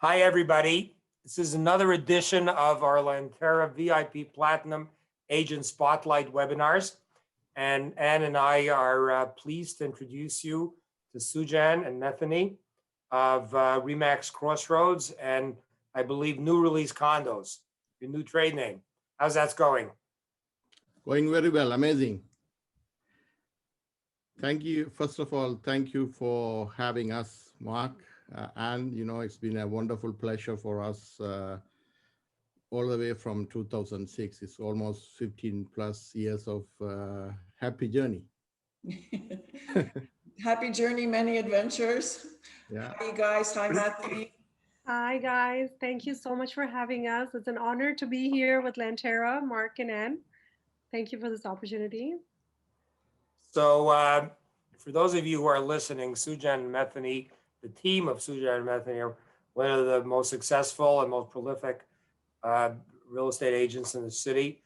Hi, everybody. This is another edition of our Lanterra VIP Platinum Agent Spotlight webinars. And Ann and I are pleased to introduce you to Sujan and Mathany of Remax Crossroads and I believe New Release Condos, your new trade name. How's that going? Going very well, amazing. Thank you. First of all, thank you for having us, Mark. And, it's been a wonderful pleasure for us all the way from 2006. It's almost 15 plus years of happy journey. Happy journey, many adventures. Yeah. Hi, you guys. Hi, Mathany. Hi, guys. Thank you so much for having us. It's an honor to be here with Lanterra, Mark, and Ann. Thank you for this opportunity. So for those of you who are listening, Sujan and Mathany, the team of Sujan and Mathany are one of the most successful and most prolific real estate agents in the city.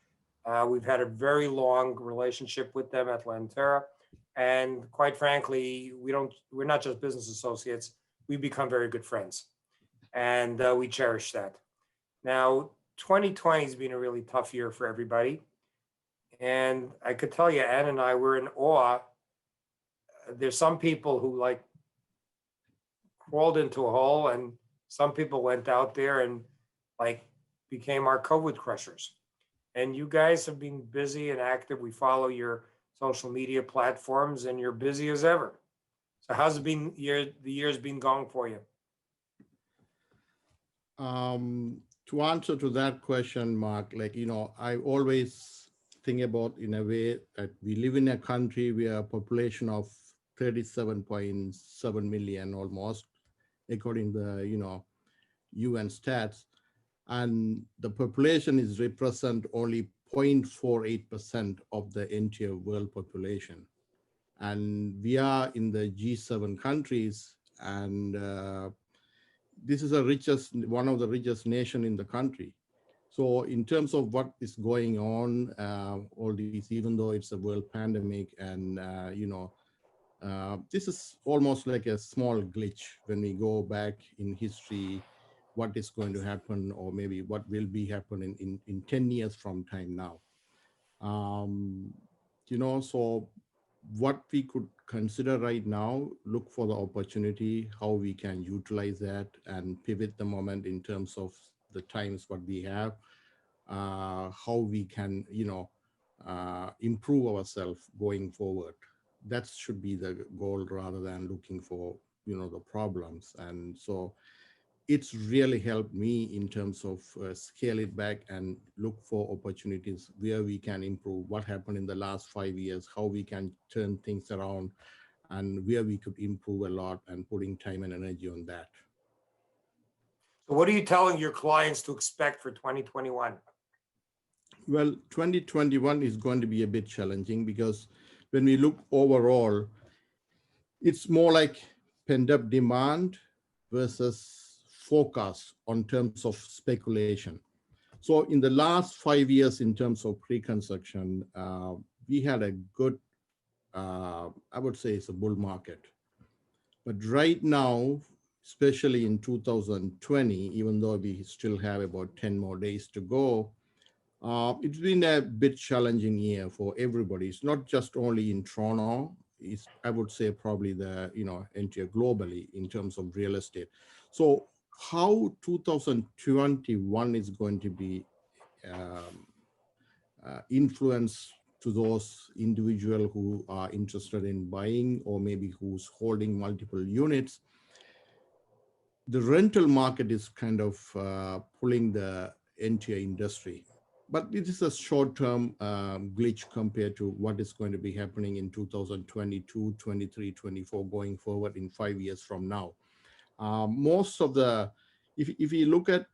We've had a very long relationship with them at Lanterra. And quite frankly, we're not just business associates, we've become very good friends. And we cherish that. Now, 2020 has been a really tough year for everybody. And I could tell you, Ann and I were in awe. There's some people who crawled into a hole, and some people went out there and became our COVID crushers. And you guys have been busy and active. We follow your social media platforms and you're busy as ever. So how's it been the year's been going for you? To answer to that question, Mark, I always think about in a way that we live in a country where a population of 37.7 million almost, according to the, UN stats, and the population is represent only 0.48% of the entire world population. And we are in the G7 countries, and this is one of the richest nation in the country. So in terms of what is going on, all these, even though it's a world pandemic, and this is almost like a small glitch when we go back in history, what is going to happen, or maybe what will be happening in 10 years from time now. So what we could consider right now, look for the opportunity, how we can utilize that and pivot the moment in terms of the times what we have, how we can, improve ourselves going forward. That should be the goal rather than looking for, the problems. And so it's really helped me in terms of scale it back and look for opportunities where we can improve what happened in the last 5 years, how we can turn things around, and where we could improve a lot, and putting time and energy on that. So what are you telling your clients to expect for 2021? Well, 2021 is going to be a bit challenging because when we look overall, it's more like pent-up demand versus forecast on terms of speculation. So in the last 5 years, in terms of pre-construction, we had a good, I would say it's a bull market. But right now, especially in 2020, even though we still have about 10 more days to go, it's been a bit challenging year for everybody. It's not just only in Toronto. It's, I would say, probably the, entire globally in terms of real estate. So how 2021 is going to be influenced to those individuals who are interested in buying, or maybe who's holding multiple units. The rental market is kind of pulling the entire industry. But it is a short-term glitch compared to what is going to be happening in 2022, 23, 24, going forward in 5 years from now. Most of the, if you look at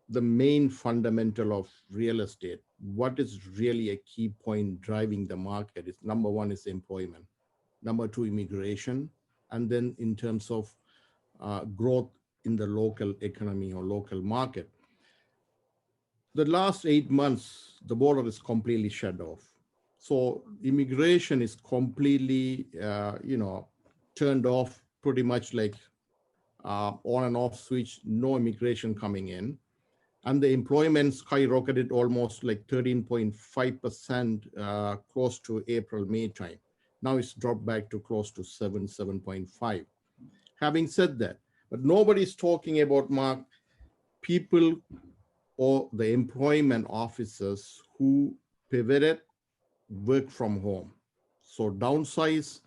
the main fundamental of real estate, what is really a key point driving the market is, number one is employment, number two, immigration, and then in terms of growth in the local economy or local market. The last 8 months, the border is completely shut off. So immigration is completely, turned off pretty much like on and off switch, no immigration coming in. And the employment skyrocketed almost like 13.5% close to April, May time. Now it's dropped back to close to 7.5. Having said that, but nobody's talking about, Mark, people or the employment officers who pivoted work from home. So downsize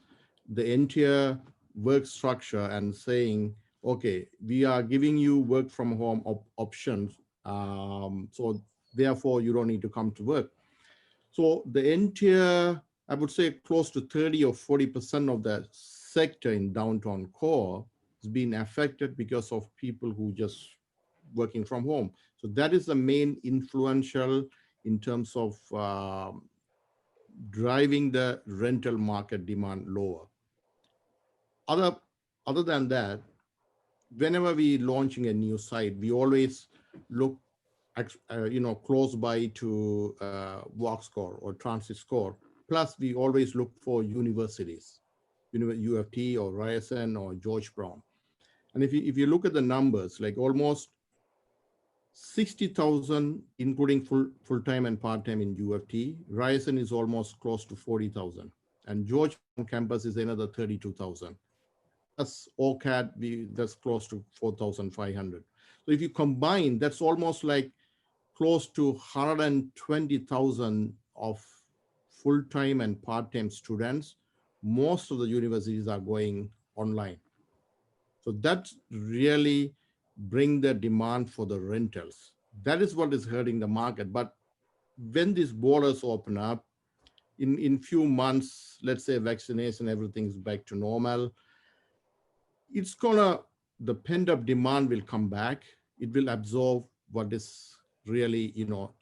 the entire work structure and saying, okay, we are giving you work from home options. So therefore you don't need to come to work. So the entire, I would say close to 30 or 40% of the sector in downtown core has been affected because of people who just working from home. So that is the main influential in terms of driving the rental market demand lower. Other than that, whenever we launching a new site, we always look close by to walk score or transit score. Plus, we always look for universities, UFT or Ryerson or George Brown. And if you look at the numbers, like almost 60,000, including full-time and part-time in UFT. Ryerson is almost close to 40,000. And George Brown campus is another 32,000. That's OCAD, that's close to 4,500. So if you combine, that's almost like close to 120,000 of full-time and part-time students. Most of the universities are going online. So that really bring the demand for the rentals. That is what is hurting the market. But when these borders open up, in few months, let's say vaccination, everything's back to normal, it's the pent-up demand will come back. It will absorb what is really,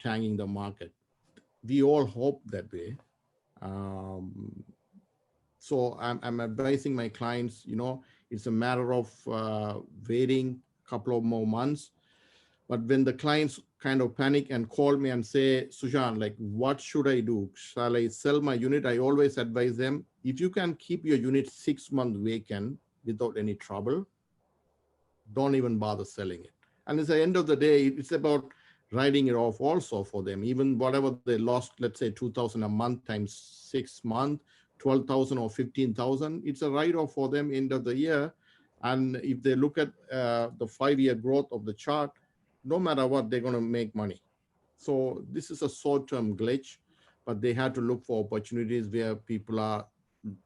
tagging the market. We all hope that way. So I'm advising my clients, it's a matter of waiting a couple of more months. But when the clients kind of panic and call me and say, Sujan, like, what should I do? Shall I sell my unit? I always advise them, if you can keep your unit 6 months vacant without any trouble, don't even bother selling it. And at the end of the day, it's about writing it off also for them. Even whatever they lost, let's say 2,000 a month times 6 months, 12,000 or 15,000, it's a write-off for them end of the year. And if they look at the 5-year growth of the chart, no matter what, they're going to make money. So this is a short-term glitch, but they have to look for opportunities where people are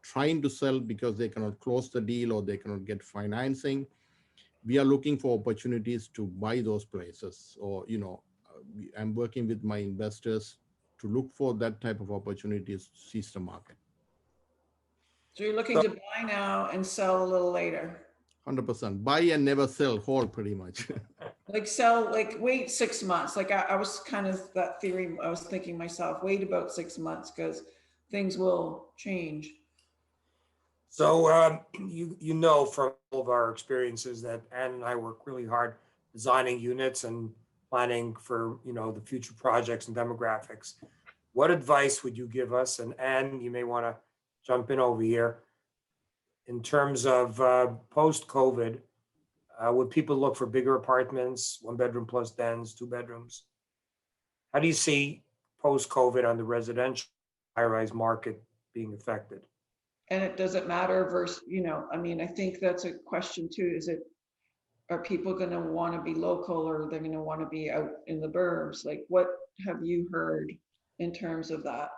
trying to sell because they cannot close the deal or they cannot get financing. We are looking for opportunities to buy those places, or, I'm working with my investors to look for that type of opportunities to seize the market. So you're looking to buy now and sell a little later? 100%. Buy and never sell, hold pretty much. Like sell, like wait 6 months. Like I was kind of that theory. I was thinking myself, wait about 6 months because things will change. So you know from all of our experiences that Ann and I work really hard designing units and planning for the future projects and demographics. What advice would you give us? And Ann, you may want to jump in over here. In terms of post-COVID, would people look for bigger apartments, 1 bedroom plus dens, 2 bedrooms? How do you see post-COVID on the residential high-rise market being affected? And it doesn't matter versus, I think that's a question too. Are people going to want to be local, or are they going to want to be out in the burbs? Like, what have you heard in terms of that?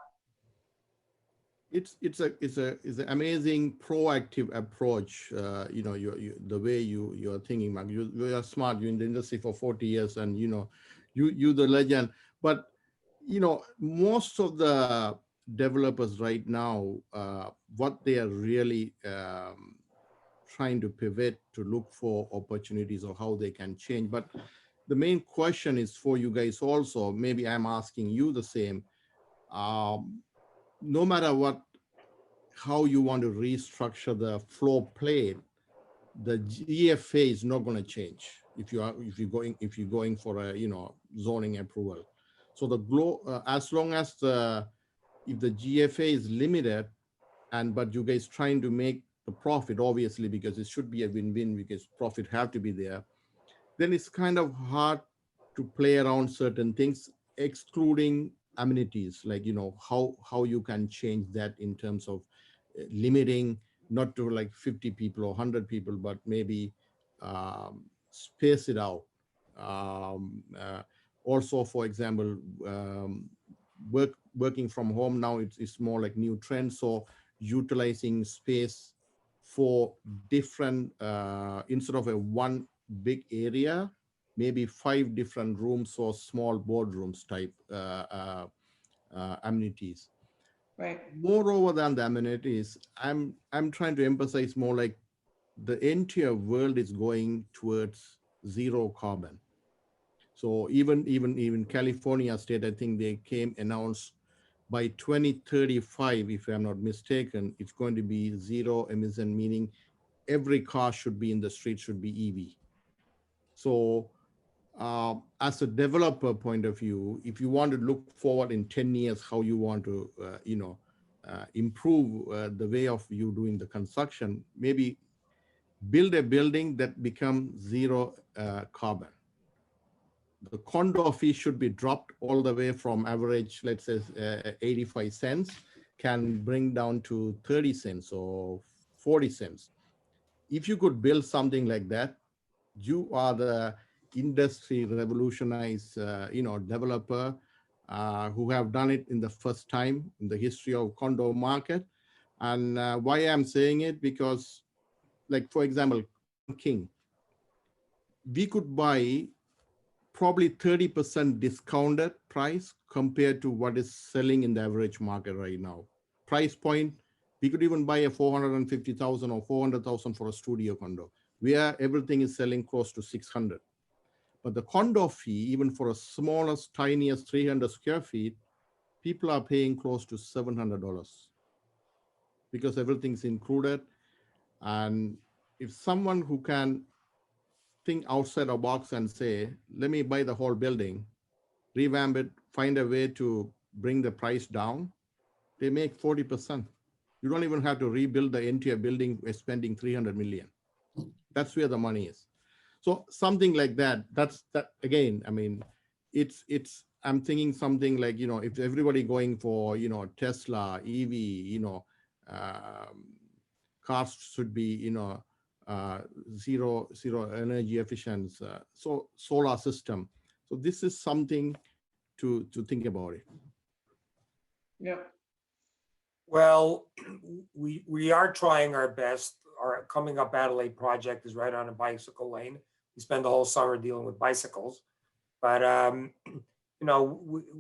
It's an amazing proactive approach. The way you're thinking, Mark. You are smart. You're in the industry for 40 years, and you the legend. But most of the developers right now, what they are really trying to pivot to look for opportunities or how they can change. But the main question is for you guys also. Maybe I'm asking you the same. No matter how you want to restructure the floor plate, the GFA is not going to change if you're going for a zoning approval. So as long as if the GFA is limited, but you guys trying to make the profit, obviously, because it should be a win-win because profit have to be there, then it's kind of hard to play around certain things, excluding amenities, like, how you can change that in terms of limiting, not to like 50 people or 100 people, but maybe space it out. Um, uh, Also, for example, working from home now, it's more like new trend. So utilizing space for different, instead of a one big area, maybe 5 different rooms or small boardrooms type amenities. Right. Moreover than the amenities, I'm trying to emphasize more like the entire world is going towards zero carbon. So even California state, I think they came announced by 2035, if I'm not mistaken, it's going to be zero emission, meaning every car should be in the street should be EV. So as a developer point of view, if you want to look forward in 10 years, how you want to, improve the way of you doing the construction, maybe build a building that becomes zero carbon. The condo fee should be dropped all the way from average, let's say 85 cents, can bring down to 30 cents or 40 cents. If you could build something like that, you are the industry revolutionized, developer who have done it in the first time in the history of condo market. And why I'm saying it, because like, for example, Crown King, we could buy probably 30% discounted price compared to what is selling in the average market right now. Price point, we could even buy a 450,000 or 400,000 for a studio condo, where everything is selling close to 600. But the condo fee, even for a smallest, tiniest 300 square feet, people are paying close to $700 because everything's included. And if someone who can think outside the box and say, let me buy the whole building, revamp it, find a way to bring the price down, they make 40%. You don't even have to rebuild the entire building spending 300 million. That's where the money is. So something like that, that's that again, I mean, I'm thinking something like, if everybody going for, Tesla, EV, cars should be, zero energy efficiency, so solar system. So this is something to think about it. Yep. Well, we are trying our best. Our coming up Adelaide project is right on a bicycle lane. We spend the whole summer dealing with bicycles, but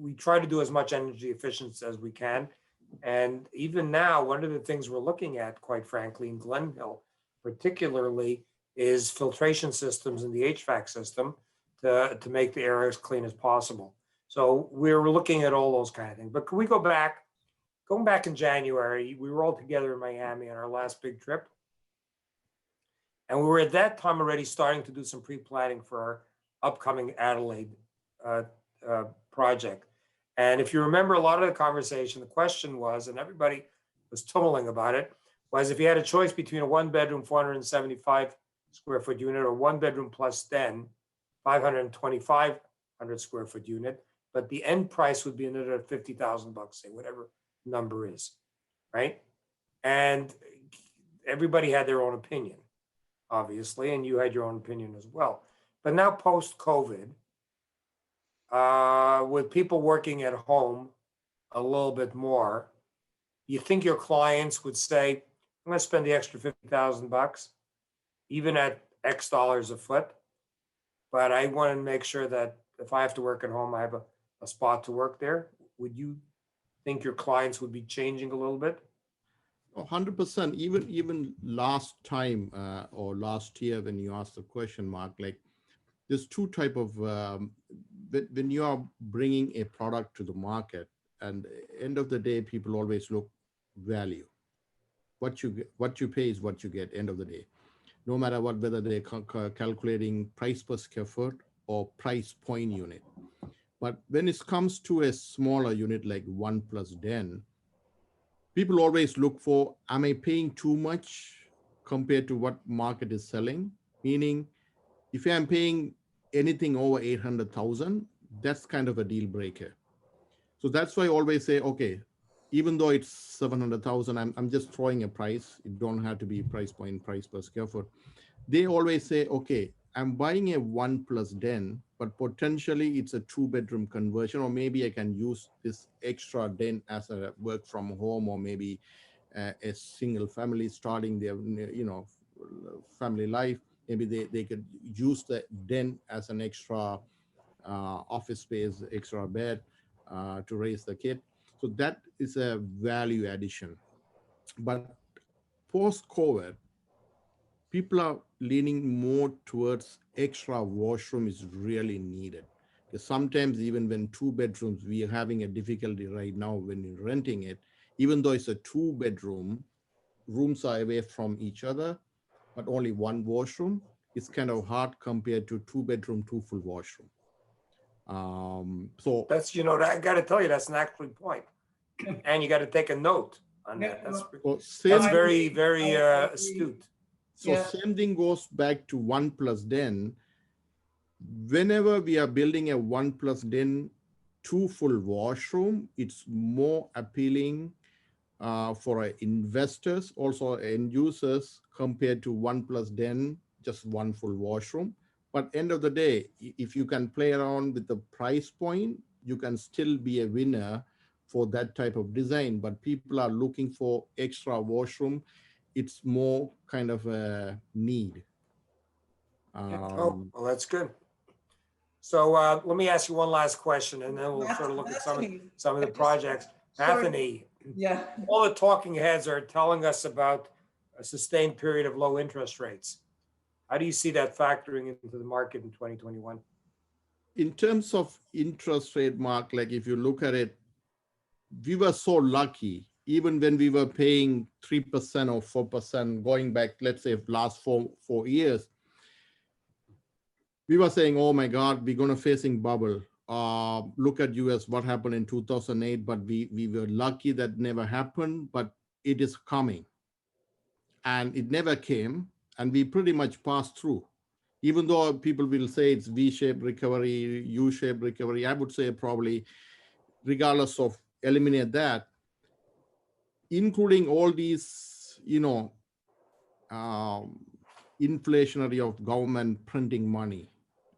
we try to do as much energy efficiency as we can. And even now, one of the things we're looking at, quite frankly, in Glenville, particularly, is filtration systems in the HVAC system to make the air as clean as possible. So we're looking at all those kind of things. But can we go back? Going back in January, we were all together in Miami on our last big trip. And we were at that time already starting to do some pre-planning for our upcoming Adelaide project. And if you remember a lot of the conversation, the question was, and everybody was tummeling about it, was if you had a choice between a 1-bedroom, 475 square foot unit or 1-bedroom plus den, 525 square foot unit, but the end price would be another $50,000, say whatever number is, right? And everybody had their own opinion, obviously, and you had your own opinion as well. But now post-COVID, with people working at home a little bit more, you think your clients would say, I'm going to spend the extra $50,000, even at X dollars a foot, but I want to make sure that if I have to work at home, I have a spot to work there. Would you think your clients would be changing a little bit? 100%. Even last time or last year when you asked the question, Mark, like there's two type of, when you are bringing a product to the market, and end of the day, people always look value. What you pay is what you get end of the day. No matter what, whether they're calculating price per square foot or price point unit. But when it comes to a smaller unit like 1+ den, people always look for, am I paying too much compared to what market is selling. Meaning, if I'm paying anything over 800,000, that's kind of a deal breaker. So that's why I always say, okay, even though it's 700,000, I'm just throwing a price. It don't have to be price point, price per square foot. They always say, okay, I'm buying a 1+ den, but potentially it's a 2-bedroom conversion, or maybe I can use this extra den as a work from home, or maybe a single family starting their, family life. Maybe they could use the den as an extra office space, extra bed to raise the kid. So that is a value addition. But post-COVID, people are leaning more towards extra washroom is really needed. Because sometimes even when 2 bedrooms, we are having a difficulty right now when you're renting it, even though it's a 2-bedroom, rooms are away from each other, but only 1 washroom. It's kind of hard compared to 2-bedroom, 2 full washroom. So That's, I got to tell you, that's an actual point. And you got to take a note on Yeah, that. That's same, very, very I agree. astute. so Yeah. same thing goes back to 1+ den. Whenever we are building a 1+ den, 2 full washroom, it's more appealing for investors, also end users, compared to 1+ den, just 1 full washroom. But end of the day, if you can play around with the price point, you can still be a winner for that type of design. But people are looking for extra washroom. It's more kind of a need. Oh, well, that's good. So let me ask you one last question, and then we'll sort of look at some of the projects. Mathany, Yeah. all the talking heads are telling us about a sustained period of low interest rates. How do you see that factoring into the market in 2021? In terms of interest rate, Mark, like if you look at it, we were so lucky, even when we were paying 3% or 4% going back, let's say last four years, we were saying, oh my God, we're going to facing bubble. Look at US, what happened in 2008, but we were lucky that never happened, but it is coming. And it never came, and we pretty much passed through. Even though people will say it's V-shaped recovery, U-shaped recovery, I would say probably regardless of eliminate that, including all these, inflationary of government printing money.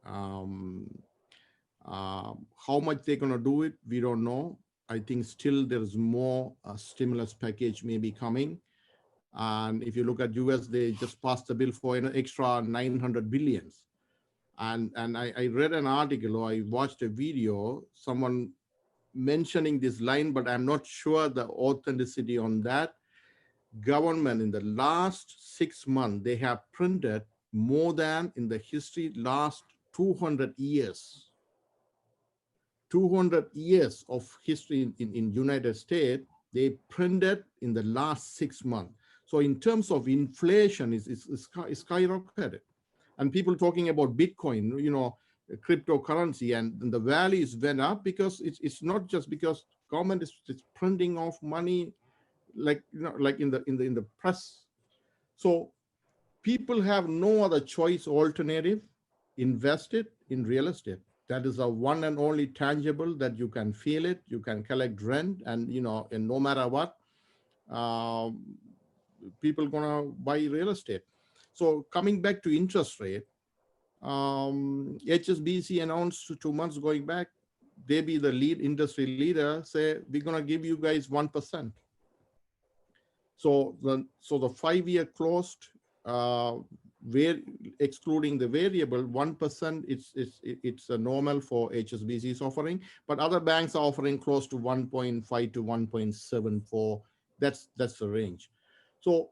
How much they're going to do it, we don't know. I think still there's more stimulus package may be coming. And if you look at US, they just passed a bill for an extra 900 billions. And I read an article or I watched a video, someone mentioning this line, but I'm not sure the authenticity on that. Government in the last 6 months, they have printed more than in the history last 200 years. 200 years of history in United States, they printed in the last 6 months. So in terms of inflation, it's skyrocketed. And people talking about Bitcoin, cryptocurrency, and the values went up because it's not just because government is printing off money like in the press. So people have no other choice alternative, invest it in real estate. That is a one and only tangible that you can feel it, you can collect rent, and and no matter what, people gonna buy real estate. So coming back to interest rate, HSBC announced 2 months going back, they be the lead industry leader, say we're gonna give you guys 1%. So the 5-year closed, excluding the variable 1%, it's a normal for HSBC's offering, but other banks are offering close to 1.5 to 1.74. That's the range. So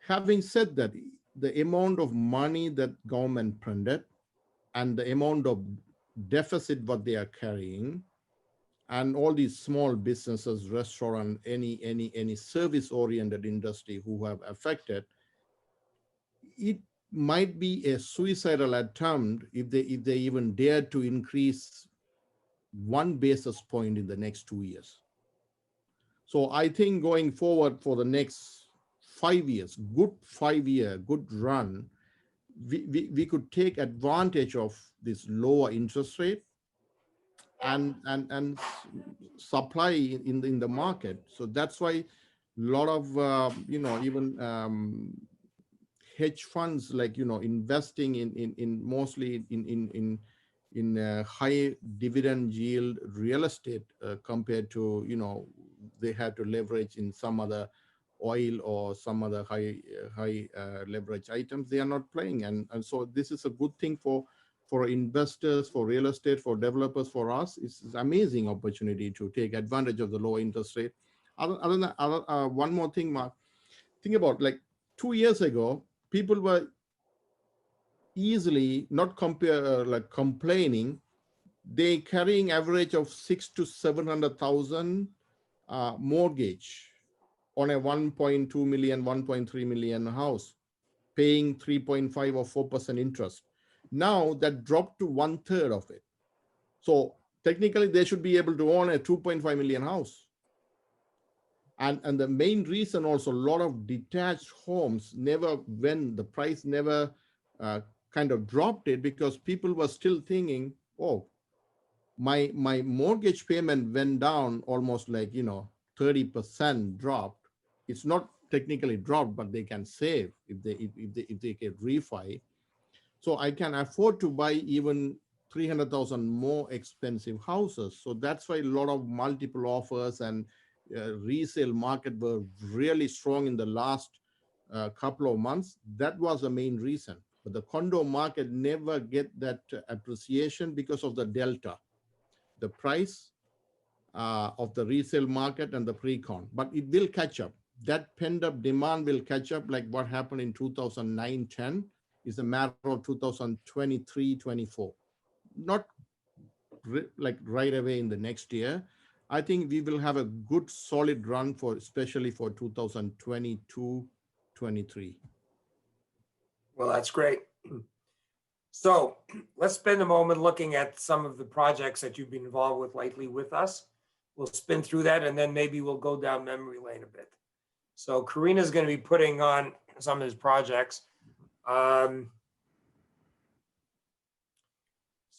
having said that, the amount of money that government printed and the amount of deficit what they are carrying, and all these small businesses, restaurant, any service-oriented industry who have affected, it might be a suicidal attempt if they even dare to increase 1 basis point in the next 2 years. So I think going forward for the next 5 years, good run, we could take advantage of this lower interest rate and supply in the market. So that's why a lot of even hedge funds, like investing in mostly in high dividend yield real estate, compared to they have to leverage in some other oil or some other high leverage items. They are not playing, and so this is a good thing for investors, for real estate, for developers, for us. It's an amazing opportunity to take advantage of the low interest rate. One more thing, Mark. Think about, like, 2 years ago, people were easily not complaining. They carrying average of 600,000 to 700,000 mortgage on a 1.2 million, 1.3 million house, paying 3.5 or 4% interest. Now that dropped to 1/3 of it. So technically they should be able to own a 2.5 million house. And the main reason also, a lot of detached homes when the price never kind of dropped it, because people were still thinking, oh, my mortgage payment went down almost 30% dropped. It's not technically dropped, but they can save if they get refi. So I can afford to buy even 300,000 more expensive houses. So that's why a lot of multiple offers and resale market were really strong in the last couple of months. That was the main reason. But the condo market never get that appreciation because of the delta, the price of the resale market and the pre-con. But it will catch up. That pent-up demand will catch up, like what happened in 2009-10 is a matter of 2023-24. Not like right away in the next year. I think we will have a good solid run especially for 2022-23. Well, that's great. So let's spend a moment looking at some of the projects that you've been involved with lately with us. We'll spin through that, and then maybe we'll go down memory lane a bit. So Karina's going to be putting on some of his projects.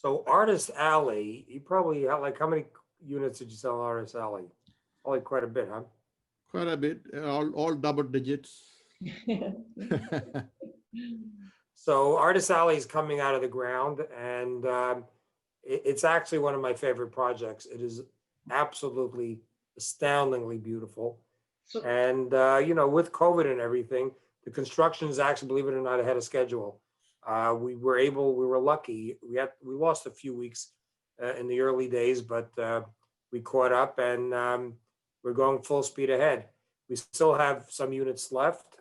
So Artist Alley, you probably, like, how many units did you sell in Artist Alley? Probably quite a bit, huh? Quite a bit, all double digits. So Artist Alley is coming out of the ground, and it's actually one of my favorite projects. It is absolutely astoundingly beautiful. So- And with COVID and everything, the construction is actually, believe it or not, ahead of schedule. We were lucky. We lost a few weeks in the early days, but we caught up, and we're going full speed ahead. We still have some units left.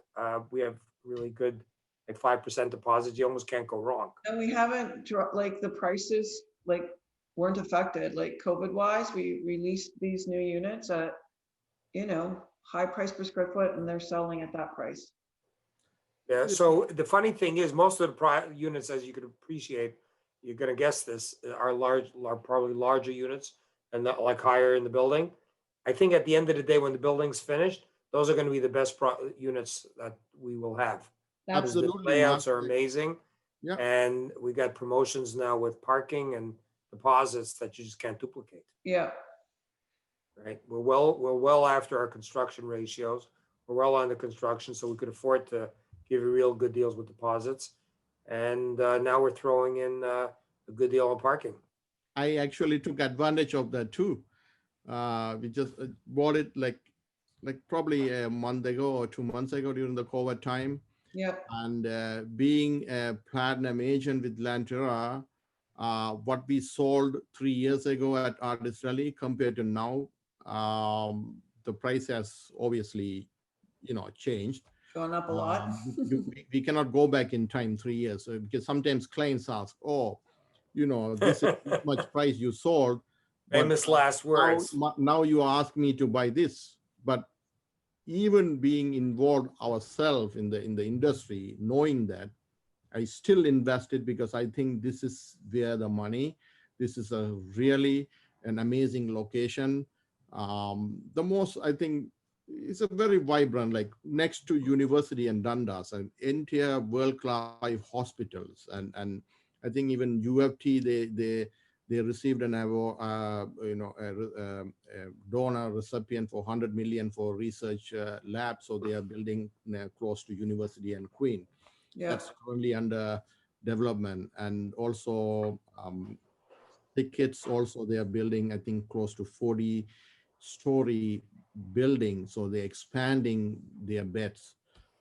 We have really good, like 5% deposits. You almost can't go wrong. And we haven't dropped, like, the prices weren't affected, like, COVID wise. We released these new units at, high price per square foot, and they're selling at that price. Yeah. So the funny thing is, most of the units, as you could appreciate, you're going to guess this, are probably larger units and not like higher in the building. I think at the end of the day, when the building's finished, those are going to be the best units that we will have. Absolutely. The layouts are amazing. Yeah. And we got promotions now with parking and deposits that you just can't duplicate. Yeah. Right. We're well after our construction ratios. We're well under construction, so we could afford to give you real good deals with deposits. And now we're throwing in a good deal on parking. I actually took advantage of that too. We just bought it like probably a month ago or 2 months ago during the COVID time. Yep. And being a platinum agent with Lanterra, what we sold 3 years ago at Artist Rally compared to now, the price has obviously, changed. Gone up a lot. We cannot go back in time 3 years, because sometimes clients ask, oh, this is this much price you sold. Famous last words. Now you ask me to buy this. But even being involved ourselves in the industry, knowing that, I still invested, because I think this is where the money. This is a really an amazing location. The most, I think, it's a very vibrant, like next to university and Dundas, and entire world-class 5 hospitals, and I think even UFT they received an award, a donor recipient for 100 million for research lab, so they are building close to university and Queen. Yeah. That's currently under development, and also tickets also they are building, I think close to 40-story building, so they're expanding their beds.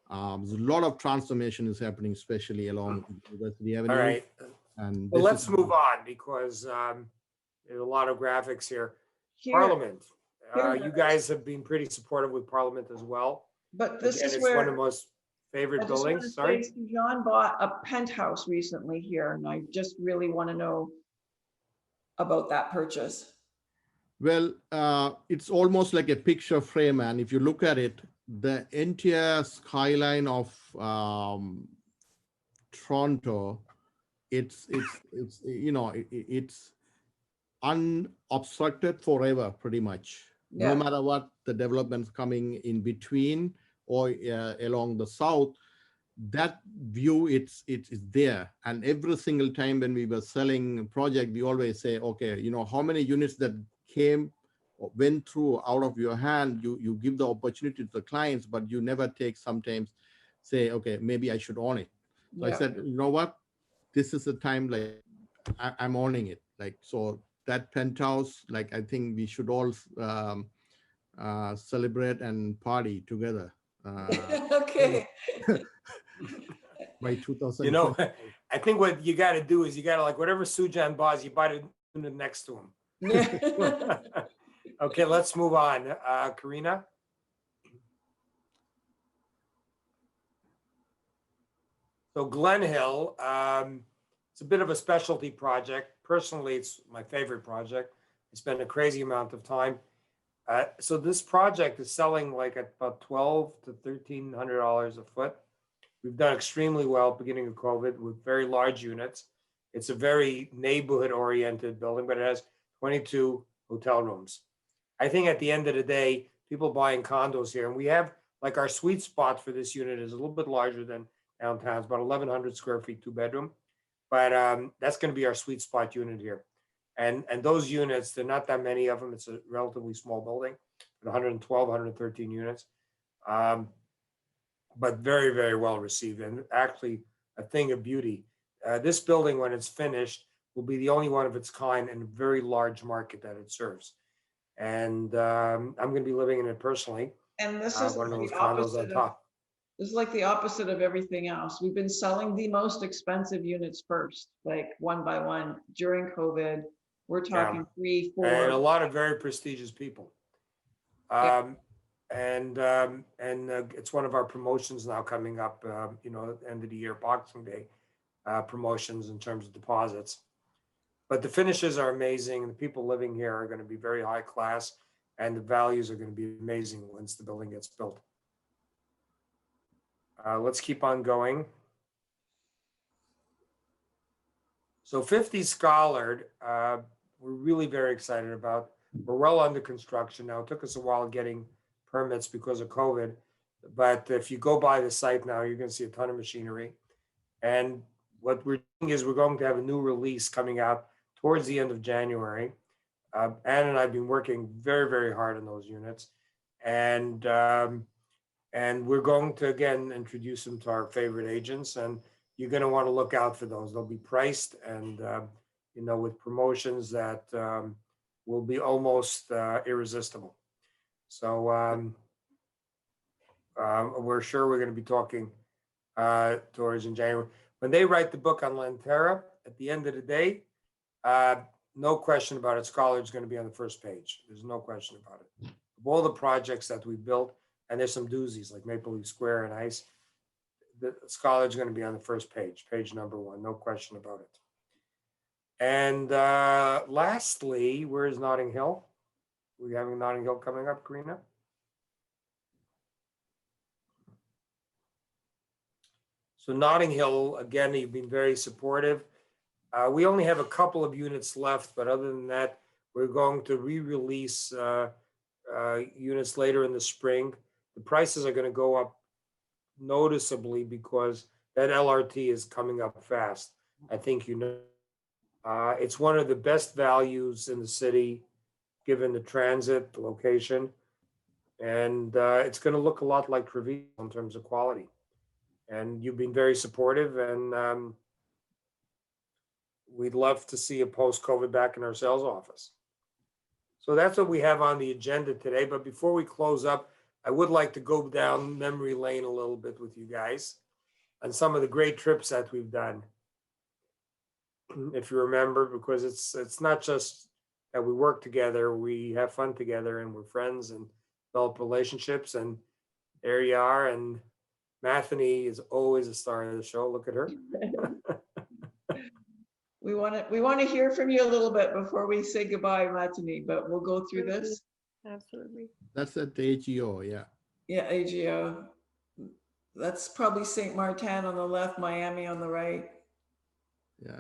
There's a lot of transformation is happening, especially along University Avenue. All right. And Well, this let's is, move on because there's a lot of graphics here. Here- Parliament. here You it is. guys have been pretty supportive with Parliament as well. But this Again, is it's where. one of the most I favorite just want to buildings. Sorry. say, Sujan bought a penthouse recently here, and I just really want to know about that purchase. well, it's almost like a picture frame, and if you look at it, the entire skyline of Toronto, it's unobstructed forever, pretty much. Yeah. No matter what the developments coming in between or along the south, that view it's there. And every single time when we were selling a project, we always say, okay, how many units that came or went through out of your hand, you give the opportunity to the clients, but you never take, sometimes say, okay, maybe I should own it. So I Yeah. said, you know what, this is the time, like I'm owning it. Like, so that penthouse, like, I think we should all celebrate and party together Okay. by 2020. I think what you got to do is you got to, like, whatever Sujan buys, you buy the unit next to him. Yeah. Okay, let's move on. Karina? So Glen Hill, it's a bit of a specialty project. Personally, it's my favorite project. I spent a crazy amount of time. So this project is selling like at about $1,200 to $1,300 a foot. We've done extremely well at the beginning of COVID with very large units. It's a very neighborhood-oriented building, but it has 22 hotel rooms. I think at the end of the day, people buying condos here, and we have, like, our sweet spot for this unit is a little bit larger than downtown. It's about 1,100 square feet, 2-bedroom. But that's going to be our sweet spot unit here. And those units, there are not that many of them. It's a relatively small building, 112, 113 units. But very, very well received, and actually a thing of beauty. This building, when it's finished, will be the only one of its kind in a very large market that it serves. And I'm going to be living in it personally. And this is One of the those condos on opposite of, top. this is like the opposite of everything else. We've been selling the most expensive units first, like one by one during COVID. We're talking 3, 4. And a lot of very prestigious people. Yeah. And it's one of our promotions now coming up, at the end of the year, Boxing Day promotions in terms of deposits. But the finishes are amazing, and the people living here are going to be very high class, and the values are going to be amazing once the building gets built. Let's keep on going. So 50 Schollard, we're really very excited about. We're well under construction now. It took us a while getting permits because of COVID, but if you go by the site now, you're going to see a ton of machinery. And what we're doing is we're going to have a new release coming out towards the end of January. Ann and I have been working very, very hard on those units. And we're going to, again, introduce them to our favorite agents, and you're going to want to look out for those. They'll be priced and, with promotions that will be almost irresistible. So we're sure we're going to be talking towards in January. When they write the book on Lanterra, at the end of the day, no question about it, Schollard's going to be on the first page. There's no question about it. Of all the projects that we built, and there's some doozies like Maple Leaf Square and Ice, the Schollard's going to be on the first page, page number 1, no question about it. And lastly, where is Notting Hill? We're having Notting Hill coming up, Karina. So Notting Hill, again, you've been very supportive. We only have a couple of units left, but other than that, we're going to re-release units later in the spring. The prices are going to go up noticeably because that LRT is coming up fast. I think you know. It's one of the best values in the city, given the transit, the location, and it's going to look a lot like Treviso in terms of quality. And you've been very supportive, and we'd love to see a post-COVID back in our sales office. So that's what we have on the agenda today. But before we close up, I would like to go down memory lane a little bit with you guys on some of the great trips that we've done. If you remember, because it's not just that we work together, we have fun together and we're friends and develop relationships. And there you are. And Mathany is always a star of the show. Look at her. We want to hear from you a little bit before we say goodbye, Mathany, but we'll go through this. Absolutely. That's at the AGO, yeah. Yeah, AGO. That's probably St. Martin on the left, Miami on the right. Yeah.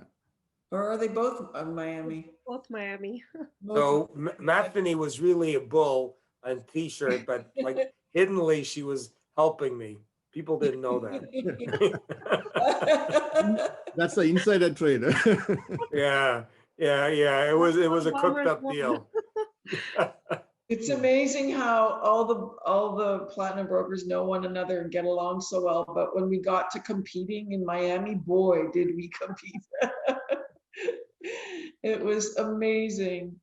Or are they both Miami? Both Miami. So Mathany was really a bull on t-shirt, but like hiddenly she was helping me. People didn't know that. That's the insider trader. Yeah. It was a cooked up deal. It's amazing how all the platinum brokers know one another and get along so well. But when we got to competing in Miami, boy, did we compete. It was amazing.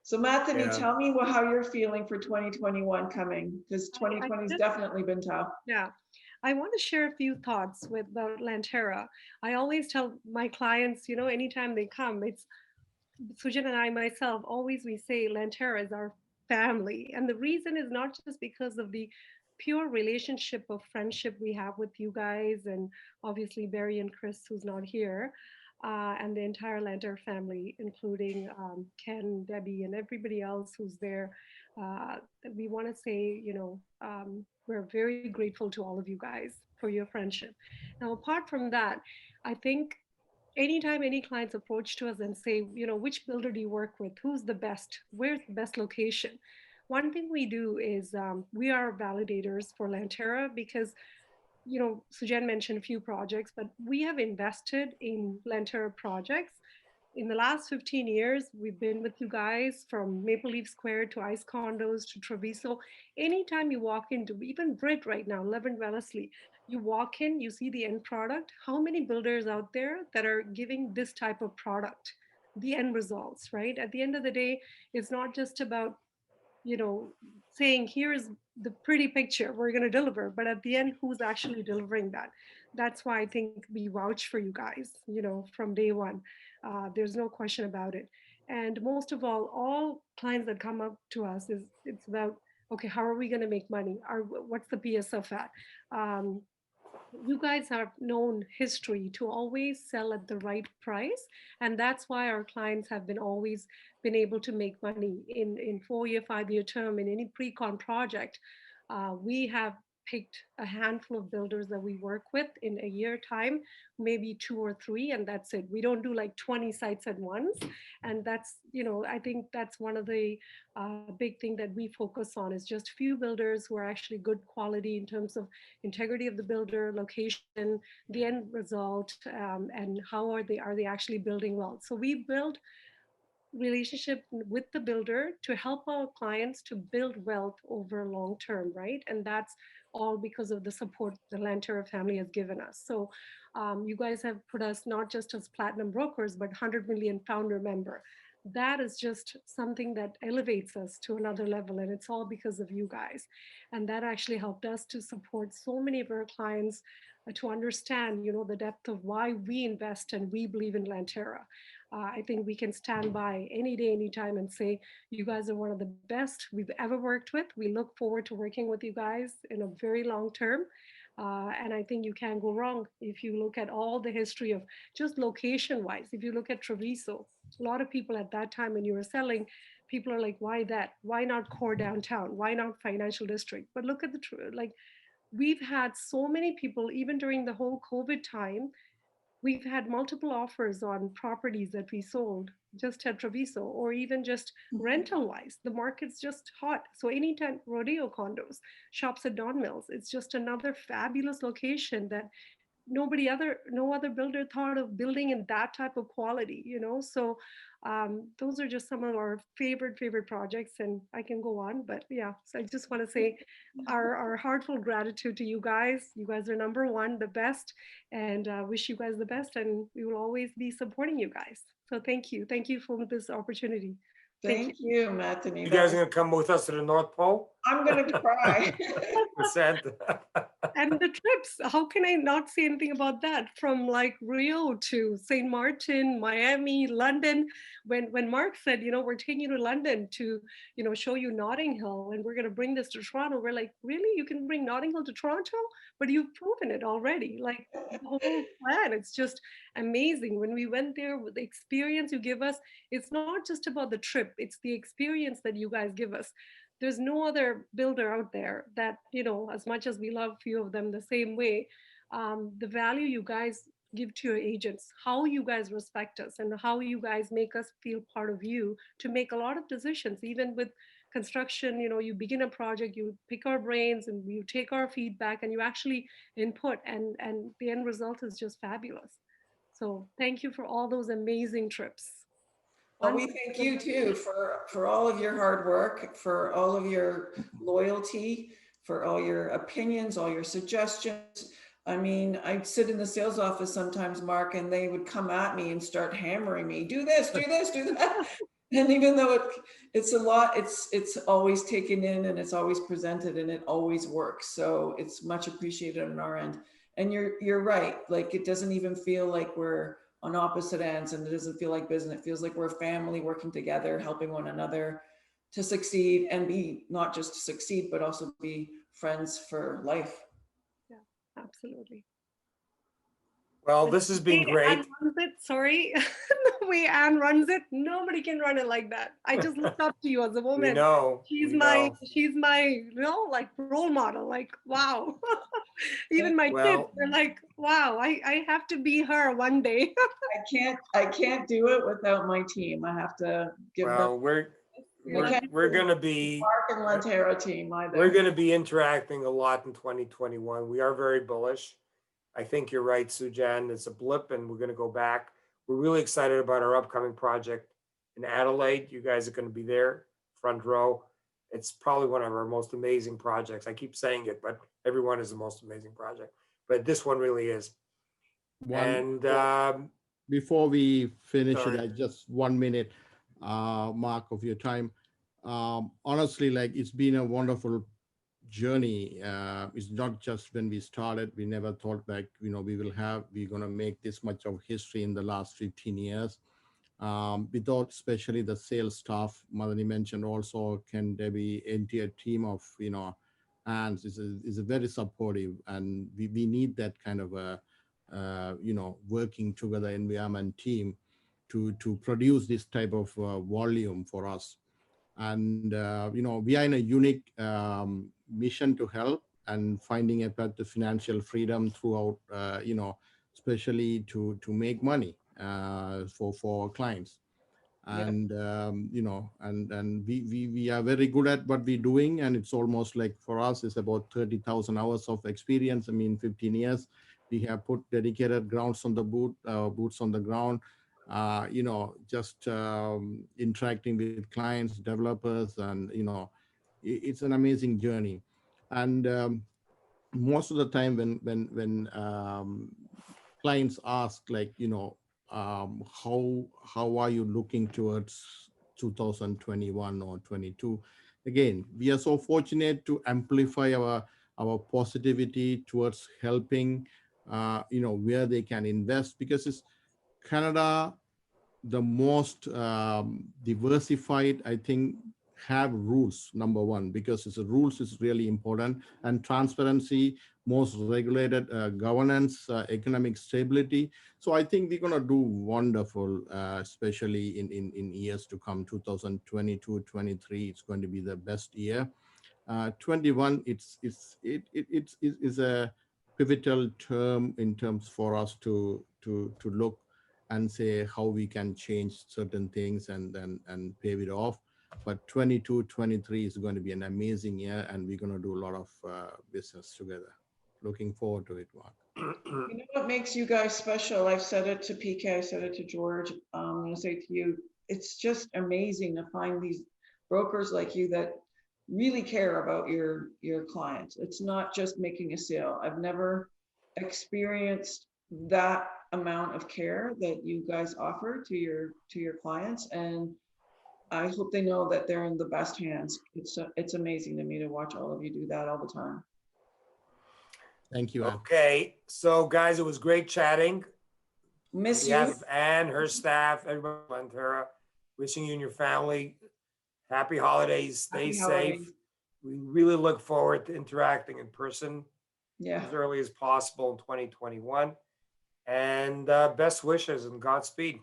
So Mathany, Yeah. tell me how you're feeling for 2021 coming, because 2020 has definitely been tough. Yeah. I want to share a few thoughts about Lanterra. I always tell my clients, anytime they come, it's Sujan and I myself, always we say Lanterra is our family. And the reason is not just because of the pure relationship of friendship we have with you guys, and obviously Barry and Chris, who's not here, and the entire Lanterra family, including Ken, Debbie, and everybody else who's there. We want to say, we're very grateful to all of you guys for your friendship. Now, apart from that, I think anytime any clients approach to us and say, which builder do you work with? Who's the best? Where's the best location? One thing we do is we are validators for Lanterra because, Sujan mentioned a few projects, but we have invested in Lanterra projects. In the last 15 years, we've been with you guys from Maple Leaf Square to Ice Condos to Treviso. Anytime you walk into, even Brit right now, 11 Wellesley, you walk in, you see the end product. How many builders out there that are giving this type of product? The end results, right? At the end of the day, it's not just about saying here's the pretty picture we're going to deliver, but at the end, who's actually delivering that? That's why I think we vouch for you guys, from day one. There's no question about it. And most of all clients that come up to us is it's about, okay, how are we going to make money? What's the PSF at? You guys have known history to always sell at the right price, and that's why our clients have been always been able to make money in 4-year 5-year term in any pre-con project. We have picked a handful of builders that we work with in a year time, maybe 2 or 3, and that's it. We don't do like 20 sites at once. And that's, I think that's one of the big thing that we focus on is just few builders who are actually good quality in terms of integrity of the builder, location, the end result, and how are they actually building well. So we build relationship with the builder to help our clients to build wealth over long term, right? And that's all because of the support the Lanterra family has given us. So you guys have put us not just as platinum brokers, but 100 million founder member. That is just something that elevates us to another level, and it's all because of you guys. And that actually helped us to support so many of our clients to understand, the depth of why we invest and we believe in Lanterra. I think we can stand by any day, anytime and say, you guys are one of the best we've ever worked with. We look forward to working with you guys in a very long term. And I think you can't go wrong if you look at all the history of just location wise. If you look at Treviso, a lot of people at that time when you were selling, people are like, why that? Why not core downtown? Why not financial district? But look at we've had so many people, even during the whole COVID time, we've had multiple offers on properties that we sold just at Treviso, or even just rental wise. The market's just hot. So anytime Rodeo condos, shops at Don Mills, it's just another fabulous location that no other builder thought of building in that type of quality, so those are just some of our favorite projects, and I can go on, but yeah, so I just want to say our heartfelt gratitude to you guys. You guys are number one, the best, and wish you guys the best, and we will always be supporting you guys. So thank you for this opportunity. Thank you. Thank you, Mathany. You That guys was, are gonna come with us to the North Pole? I'm gonna cry. With Santa? And the trips, how can I not say anything about that? From like Rio to St. Martin, Miami, London. When Mark said, we're taking you to London to, show you Notting Hill, and we're going to bring this to Toronto, we're like, really? You can bring Notting Hill to Toronto? But you've proven it already. Like the whole plan, it's just amazing. When we went there, with the experience you give us, it's not just about the trip, it's the experience that you guys give us. There's no other builder out there that, as much as we love few of them the same way, the value you guys give to your agents, how you guys respect us, and how you guys make us feel part of you to make a lot of decisions, even with construction. You begin a project, you pick our brains, and you take our feedback, and you actually input, and the end result is just fabulous. So thank you for all those amazing trips. Well, we thank you too for all of your hard work, for all of your loyalty, for all your opinions, all your suggestions. I mean, I'd sit in the sales office sometimes, Mark, and they would come at me and start hammering me, do this, do this, do that. And even though it's a lot, it's always taken in, and it's always presented, and it always works. So it's much appreciated on our end. And you're right. Like, it doesn't even feel like we're on opposite ends, and it doesn't feel like business. It feels like we're a family working together, helping one another to succeed, and be not just to succeed, but also be friends for life. Yeah, absolutely. Well, this has been Hey, great. Anne runs it. Sorry, the way Anne runs it, nobody can run it like that. I just look up to you as a We woman. know. She's we my, know. she's my, like role model. Like, wow. Even my kids, Well, they're like, wow, I have to be her one day. I can't do it without my team. I have to give them. well, You're I can't we're do gonna be Mark and Lanterra team either. we're gonna be interacting a lot in 2021. We are very bullish. I think you're right, Sujan. It's a blip, and we're gonna go back. We're really excited about our upcoming project in Adelaide. You guys are gonna be there, front row. It's probably one of our most amazing projects. I keep saying it, but everyone is the most amazing project. But this one really is. One, And before we finish sorry. it, I just 1 minute, Mark, of your time. Honestly, like, it's been a wonderful journey. It's not just when we started, we never thought like, we're going to make this much of history in the last 15 years. Without especially the sales staff, Mathany mentioned also, Ken, Debbie, entire team of, hands is a very supportive, and we need that kind of a, working together environment team to produce this type of volume for us. And we are in a unique mission to help and finding a path to financial freedom throughout, especially to make money for our clients. And we are very good at what we're doing, and it's almost like, for us, it's about 30,000 hours of experience. I mean, 15 years we have put dedicated boots on the ground, just interacting with clients, developers, and it's an amazing journey. And most of the time when clients ask, like, how are you looking towards 2021 or 22? Again, we are so fortunate to amplify our positivity towards helping, where they can invest, because it's Canada, the most diversified, I think, have rules, number one, because the rules is really important, and transparency, most regulated governance, economic stability. So I think we're going to do wonderful, especially in years to come. 2022, 23, it's going to be the best year. 21, it's a pivotal term in terms for us to look and say how we can change certain things and pave it off. But 22, 23 is going to be an amazing year, and we're going to do a lot of business together. Looking forward to it, Mark. You know what makes you guys special? I've said it to PK, I said it to George. I'm going to say to you, it's just amazing to find these brokers like you that really care about your clients. It's not just making a sale. I've never experienced that amount of care that you guys offer to your clients, and I hope they know that they're in the best hands. It's amazing to me to watch all of you do that all the time. Thank you, Ann. Okay, so guys, it was great chatting. Miss We you. have Ann, her staff, everybody, Lanterra, wishing you and your family happy holidays. Stay Happy safe. holidays. We really look forward to interacting in person Yeah. as early as possible in 2021. And best wishes and Godspeed.